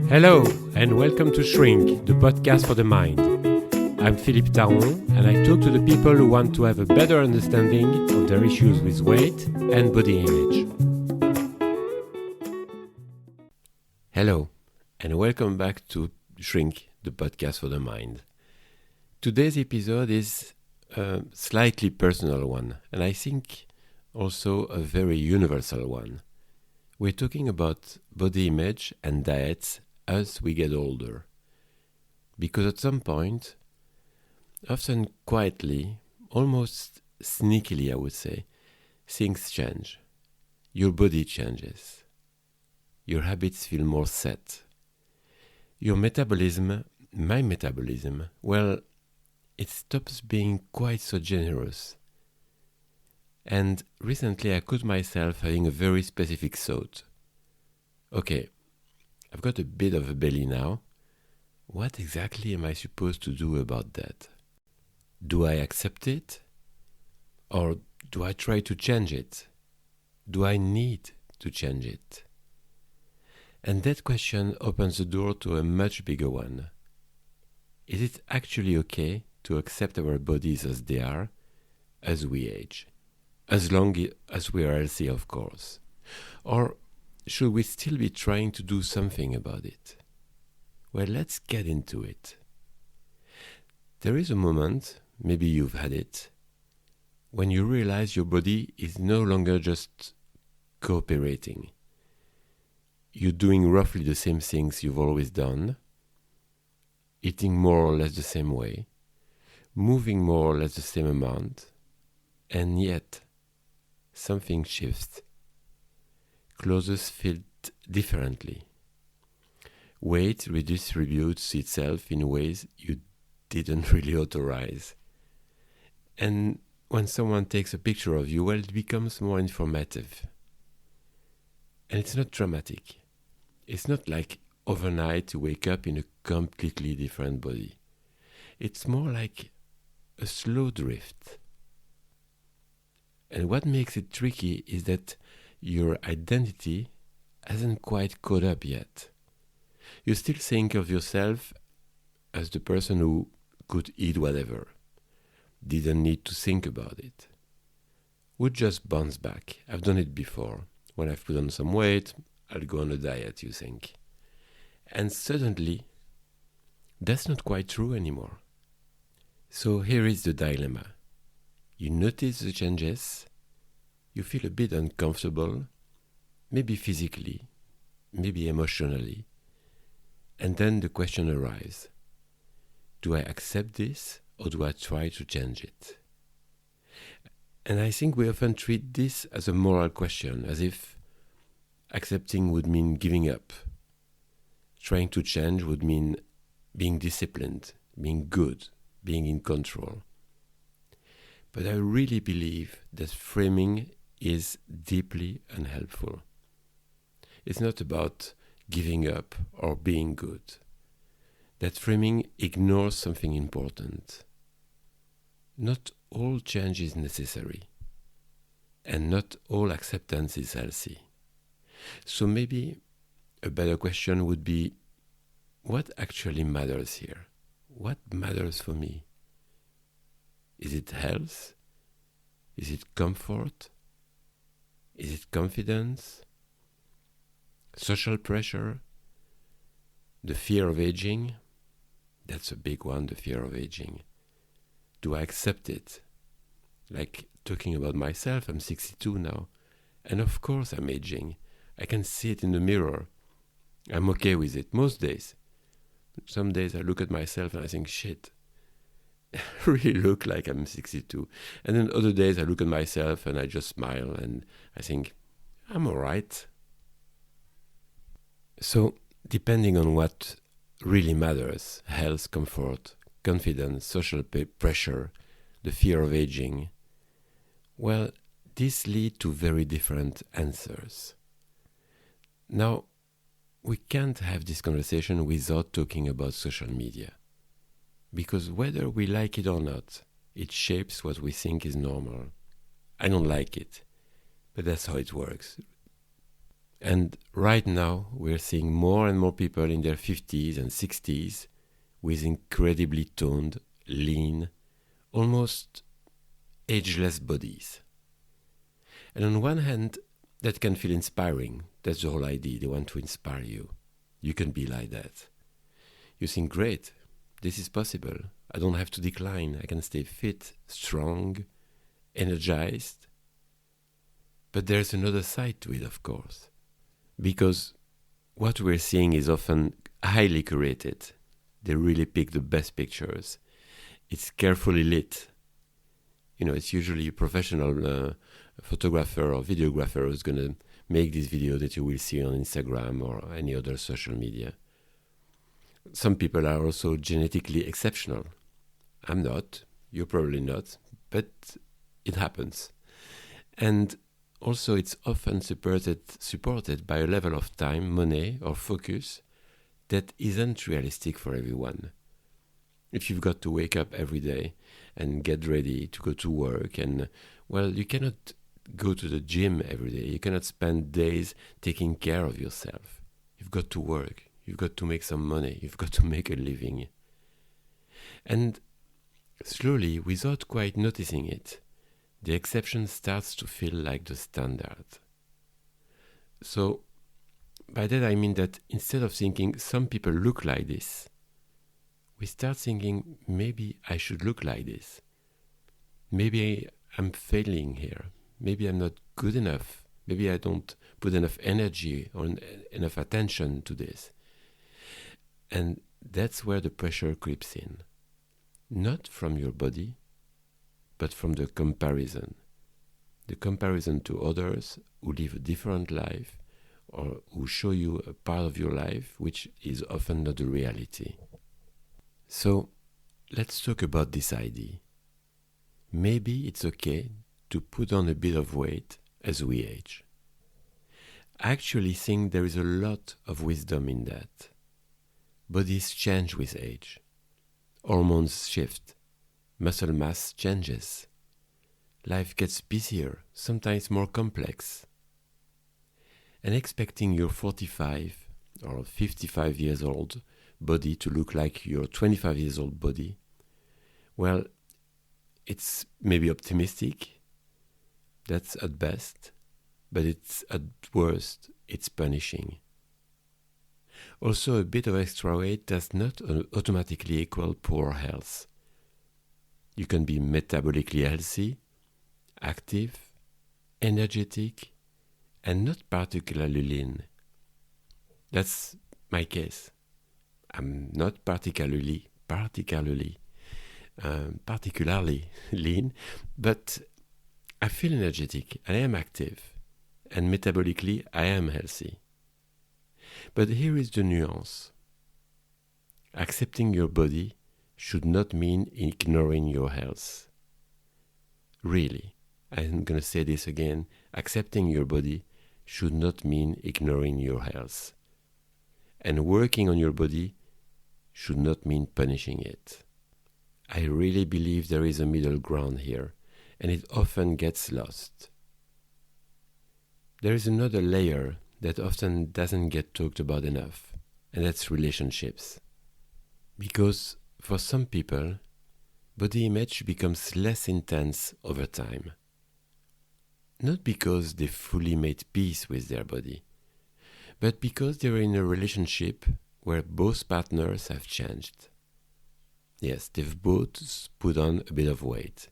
Hello, and welcome to Shrink, the podcast for the mind. I'm Philippe, and I talk to the people who want to have a better understanding of their issues with weight and body image. Hello, and welcome back to Shrink, the podcast for the mind. Today's episode is a slightly personal one, and I think also a very universal one. We're talking about body image and diets as we get older. Because at some point, often quietly, almost sneakily I would say, things change. Your body changes. Your habits feel more set. Your metabolism, my metabolism, well, it stops being quite so generous. And recently I caught myself having a very specific thought. Okay, I've got a bit of a belly now. What exactly am I supposed to do about that? Do I accept it? Or do I try to change it? Do I need to change it? And that question opens the door to a much bigger one. Is it actually okay to accept our bodies as they are, as we age? As long as we are healthy, of course. Or should we still be trying to do something about it? Well, let's get into it. There is a moment, maybe you've had it, when you realize your body is no longer just cooperating. You're doing roughly the same things you've always done, eating more or less the same way, moving more or less the same amount, and yet something shifts. Clothes fit differently. Weight redistributes itself in ways you didn't really authorize. And when someone takes a picture of you, well, it becomes more informative. And it's not dramatic. It's not like overnight you wake up in a completely different body. It's more like a slow drift. And what makes it tricky is that your identity hasn't quite caught up yet. You still think of yourself as the person who could eat whatever, didn't need to think about it, would just bounce back. I've done it before. When I've put on some weight, I'll go on a diet, you think. And suddenly, that's not quite true anymore. So here is the dilemma. You notice the changes, you feel a bit uncomfortable, maybe physically, maybe emotionally, and then the question arises. Do I accept this or do I try to change it? And I think we often treat this as a moral question, as if accepting would mean giving up. Trying to change would mean being disciplined, being good, being in control. But I really believe that framing is deeply unhelpful. It's not about giving up or being good. That framing ignores something important. Not all change is necessary, and not all acceptance is healthy. So maybe a better question would be, what actually matters here? What matters for me? Is it health? Is it comfort? Is it confidence? Social pressure? The fear of aging? That's a big one, the fear of aging. Do I accept it? Like talking about myself, I'm 62 now. And of course I'm aging. I can see it in the mirror. I'm okay with it most days. Some days I look at myself and I think, shit, I really look like I'm 62. And then other days I look at myself and I just smile and I think, I'm all right. So, depending on what really matters, health, comfort, confidence, social pressure, the fear of aging, well, these lead to very different answers. Now, we can't have this conversation without talking about social media. Because whether we like it or not, it shapes what we think is normal. I don't like it, but that's how it works. And right now, we're seeing more and more people in their 50s and 60s with incredibly toned, lean, almost ageless bodies. And on one hand, that can feel inspiring. That's the whole idea. They want to inspire you. You can be like that. You think, great, this is possible. I don't have to decline. I can stay fit, strong, energized. But there's another side to it, of course. Because what we're seeing is often highly curated. They really pick the best pictures. It's carefully lit. It's usually a professional photographer or videographer who's going to make this video that you will see on Instagram or any other social media. Some people are also genetically exceptional. I'm not. You're probably not. But it happens. And also it's often supported by a level of time, money, or focus that isn't realistic for everyone. If you've got to wake up every day and get ready to go to work, and, you cannot go to the gym every day. You cannot spend days taking care of yourself. You've got to work. You've got to make some money. You've got to make a living. And slowly, without quite noticing it, the exception starts to feel like the standard. So, by that I mean that instead of thinking some people look like this, we start thinking maybe I should look like this. Maybe I'm failing here. Maybe I'm not good enough. Maybe I don't put enough energy or enough attention to this. And that's where the pressure creeps in. Not from your body, but from the comparison. The comparison to others who live a different life or who show you a part of your life which is often not the reality. So, let's talk about this idea. Maybe it's okay to put on a bit of weight as we age. I actually think there is a lot of wisdom in that. Bodies change with age. Hormones shift. Muscle mass changes. Life gets busier, sometimes more complex. And expecting your 45 or 55 years old body to look like your 25 years old body, it's maybe optimistic, that's at best, but it's at worst, it's punishing. Also, a bit of extra weight does not automatically equal poor health. You can be metabolically healthy, active, energetic, and not particularly lean. That's my case. I'm not particularly lean, but I feel energetic, I am active, and metabolically I am healthy. But here is the nuance. Accepting your body should not mean ignoring your health. Really, I'm going to say this again, accepting your body should not mean ignoring your health. And working on your body should not mean punishing it. I really believe there is a middle ground here, and it often gets lost. There is another layer that often doesn't get talked about enough, and that's relationships. Because for some people, body image becomes less intense over time. Not because they fully made peace with their body, but because they're in a relationship where both partners have changed. Yes, they've both put on a bit of weight.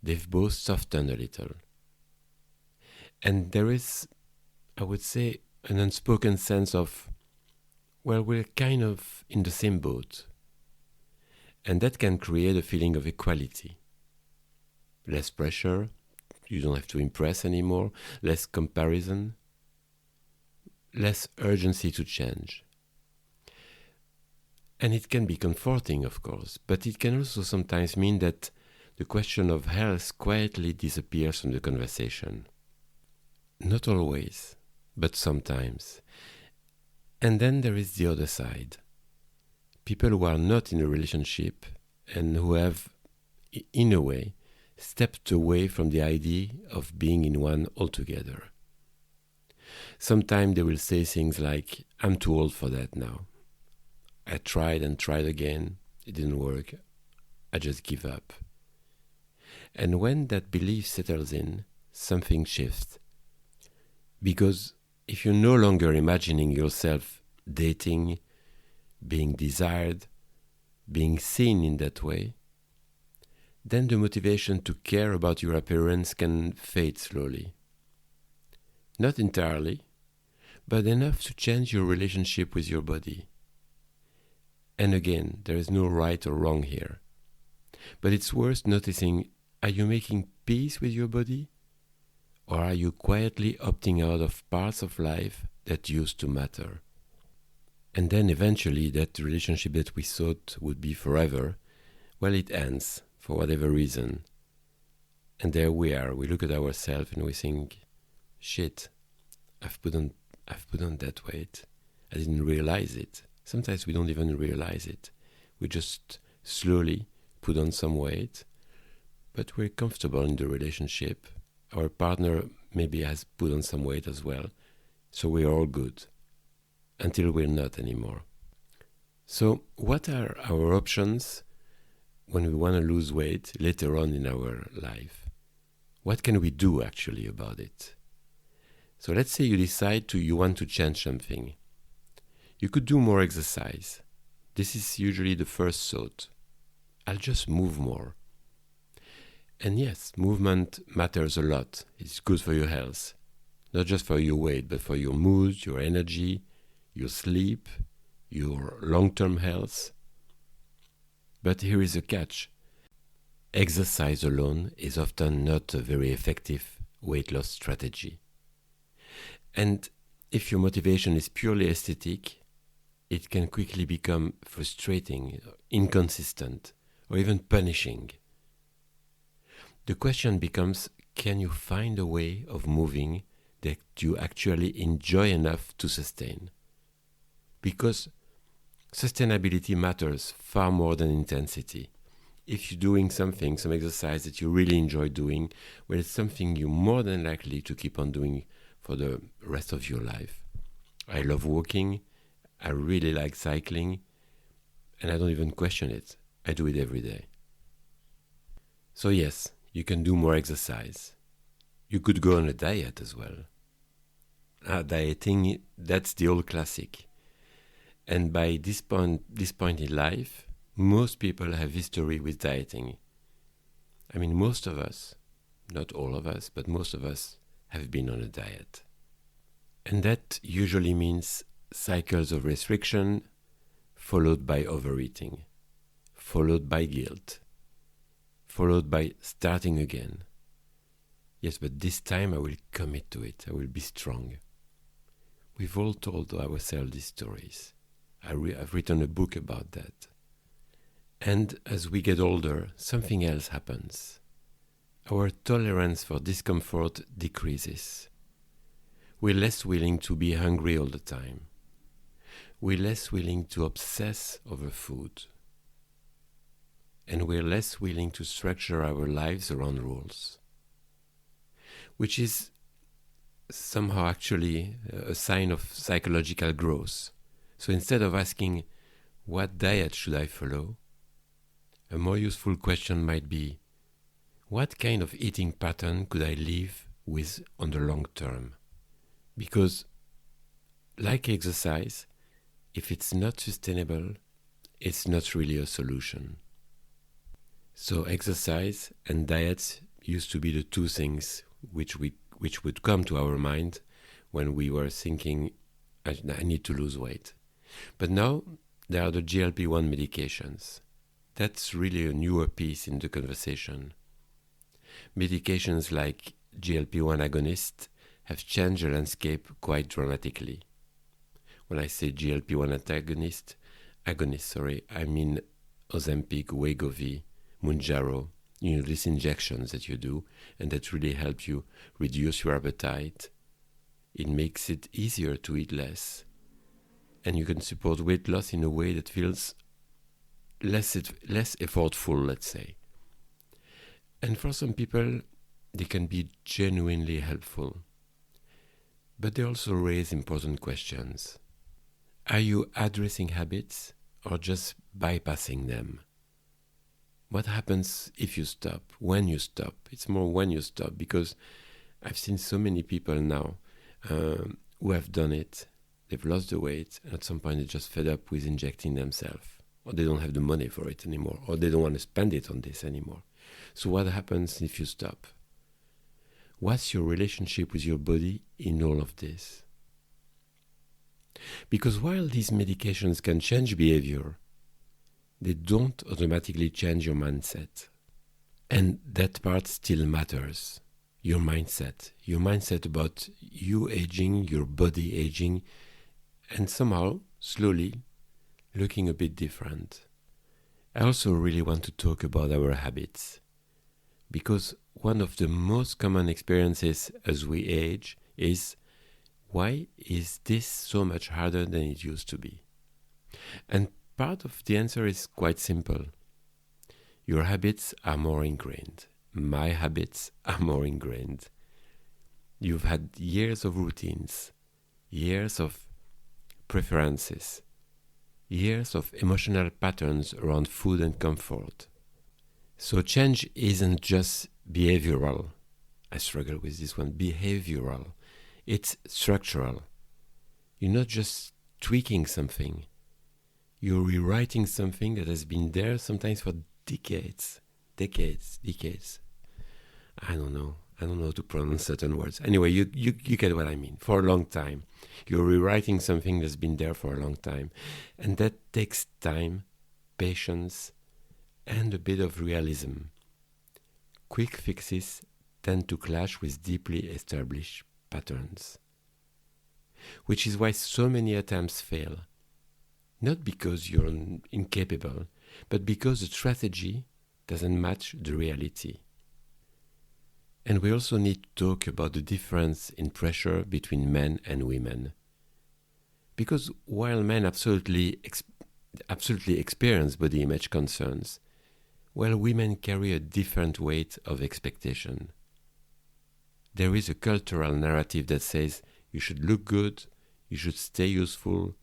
They've both softened a little. And there is, I would say, an unspoken sense of, we're kind of in the same boat. And that can create a feeling of equality. Less pressure, you don't have to impress anymore, less comparison, less urgency to change. And it can be comforting, of course, but it can also sometimes mean that the question of health quietly disappears from the conversation. Not always, but sometimes. And then there is the other side. People who are not in a relationship and who have, in a way, stepped away from the idea of being in one altogether. Sometimes they will say things like, I'm too old for that now. I tried and tried again. It didn't work. I just give up. And when that belief settles in, something shifts. Because if you're no longer imagining yourself dating, being desired, being seen in that way, then the motivation to care about your appearance can fade slowly. Not entirely, but enough to change your relationship with your body. And again, there is no right or wrong here. But it's worth noticing, are you making peace with your body? Or are you quietly opting out of parts of life that used to matter? And then eventually that relationship that we thought would be forever, well, it ends for whatever reason. And there we are, we look at ourselves and we think, shit, I've put on that weight. I didn't realize it. Sometimes we don't even realize it. We just slowly put on some weight, but we're comfortable in the relationship. Our partner maybe has put on some weight as well, so we're all good, until we're not anymore. So what are our options when we want to lose weight later on in our life? What can we do actually about it? So let's say you decide you want to change something. You could do more exercise. This is usually the first thought. I'll just move more. And yes, movement matters a lot. It's good for your health. Not just for your weight, but for your mood, your energy, your sleep, your long-term health. But here is a catch. Exercise alone is often not a very effective weight loss strategy. And if your motivation is purely aesthetic, it can quickly become frustrating, inconsistent, or even punishing. The question becomes, can you find a way of moving that you actually enjoy enough to sustain? Because sustainability matters far more than intensity. If you're doing something, some exercise that you really enjoy doing, well, it's something you're more than likely to keep on doing for the rest of your life. I love walking, I really like cycling, and I don't even question it. I do it every day. So yes, you can do more exercise. You could go on a diet as well. Dieting, that's the old classic. And by this point in life, most people have history with dieting. I mean, most of us, not all of us, but most of us have been on a diet. And that usually means cycles of restriction, followed by overeating, followed by guilt, followed by starting again. Yes, but this time I will commit to it. I will be strong. We've all told ourselves these stories. I've written a book about that. And as we get older, something else happens. Our tolerance for discomfort decreases. We're less willing to be hungry all the time. We're less willing to obsess over food. And we're less willing to structure our lives around rules. Which is somehow actually a sign of psychological growth. So instead of asking, what diet should I follow? A more useful question might be, what kind of eating pattern could I live with on the long term? Because, like exercise, if it's not sustainable, it's not really a solution. So exercise and diet used to be the two things which would come to our mind when we were thinking, I need to lose weight. But now there are the GLP-1 medications. That's really a newer piece in the conversation. Medications like GLP-1 agonists have changed the landscape quite dramatically. When I say GLP-1 agonist, I mean Ozempic, Wegovy, Mounjaro, these injections that you do and that really help you reduce your appetite. It makes it easier to eat less. And you can support weight loss in a way that feels less effortful, let's say. And for some people, they can be genuinely helpful. But they also raise important questions. Are you addressing habits or just bypassing them? What happens if you stop? When you stop? It's more when you stop, because I've seen so many people now who have done it. They've lost the weight, and at some point they're just fed up with injecting themselves, or they don't have the money for it anymore, or they don't want to spend it on this anymore. So what happens if you stop? What's your relationship with your body in all of this? Because while these medications can change behavior, they don't automatically change your mindset. And that part still matters. Your mindset about you aging, your body aging, and somehow, slowly, looking a bit different. I also really want to talk about our habits, because one of the most common experiences as we age is, why is this so much harder than it used to be? And part of the answer is quite simple. Your habits are more ingrained. My habits are more ingrained. You've had years of routines, years of preferences, years of emotional patterns around food and comfort. So change isn't just behavioral. I struggle with this one. Behavioral. It's structural. You're not just tweaking something. You're rewriting something that has been there sometimes for decades. I don't know how to pronounce certain words. Anyway, you get what I mean. For a long time. You're rewriting something that's been there for a long time. And that takes time, patience, and a bit of realism. Quick fixes tend to clash with deeply established patterns. Which is why so many attempts fail. Not because you're incapable, but because the strategy doesn't match the reality. And we also need to talk about the difference in pressure between men and women. Because while men absolutely experience body image concerns, while women carry a different weight of expectation. There is a cultural narrative that says you should look good, you should stay useful,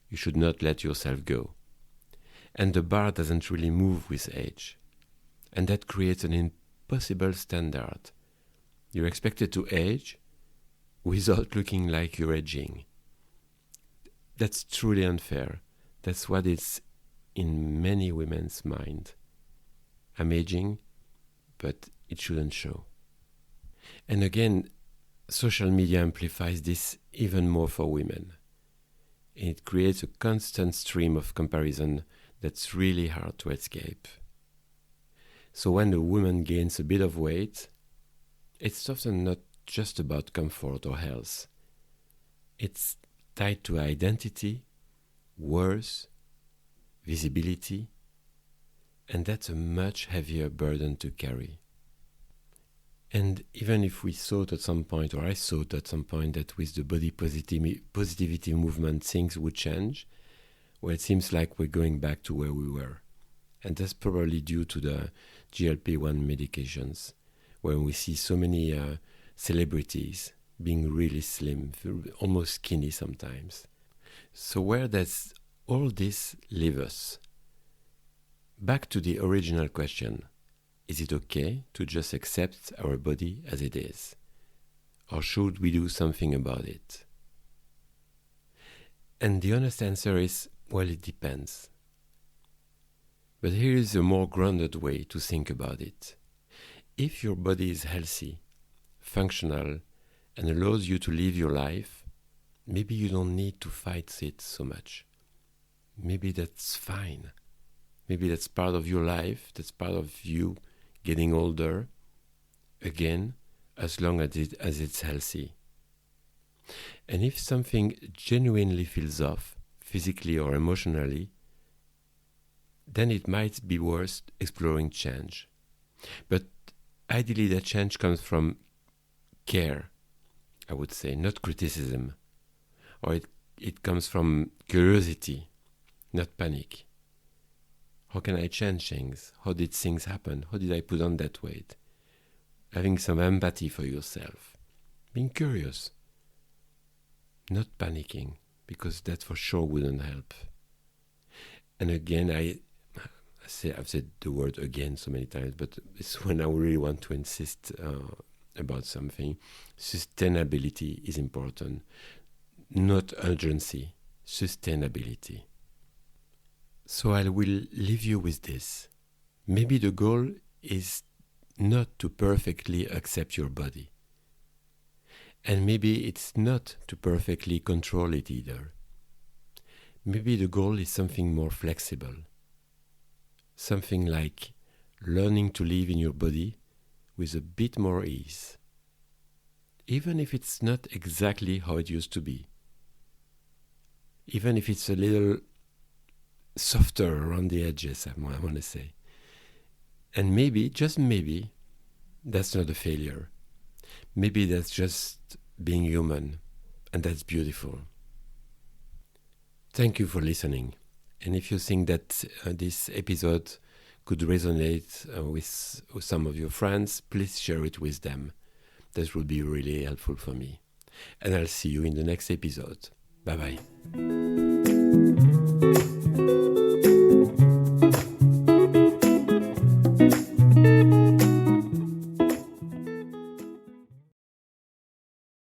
you should not let yourself go. And the bar doesn't really move with age. And that creates an impossible standard. You're expected to age without looking like you're aging. That's truly unfair. That's what is in many women's mind. I'm aging, but it shouldn't show. And again, social media amplifies this even more for women. It creates a constant stream of comparison that's really hard to escape. So when a woman gains a bit of weight, it's often not just about comfort or health. It's tied to identity, worth, visibility, and that's a much heavier burden to carry. And even if we thought at some point, or I thought at some point, that with the body positivity movement things would change, well, it seems like we're going back to where we were. And that's probably due to the GLP-1 medications, where we see so many celebrities being really slim, almost skinny sometimes. So where does all this leave us? Back to the original question. Is it okay to just accept our body as it is? Or should we do something about it? And the honest answer is, well, it depends. But here is a more grounded way to think about it. If your body is healthy, functional, and allows you to live your life, maybe you don't need to fight it so much. Maybe that's fine. Maybe that's part of your life, that's part of you getting older, again, as long as it's healthy. And if something genuinely feels off, physically or emotionally, then it might be worth exploring change. But ideally that change comes from care, I would say, not criticism. Or it comes from curiosity, not panic. How can I change things? How did things happen? How did I put on that weight? Having some empathy for yourself. Being curious. not panicking, because that for sure wouldn't help. And again, I've said the word again so many times, but it's when I really want to insist about something. Sustainability is important, not urgency, sustainability. So I will leave you with this. Maybe the goal is not to perfectly accept your body. And maybe it's not to perfectly control it either. Maybe the goal is something more flexible. Something like learning to live in your body with a bit more ease. Even if it's not exactly how it used to be. Even if it's a little softer around the edges, I want to say. And maybe, just maybe, that's not a failure. Maybe that's just being human, and that's beautiful. Thank you for listening. And if you think that this episode could resonate with some of your friends, please share it with them. That would be really helpful for me. And I'll see you in the next episode. Bye-bye.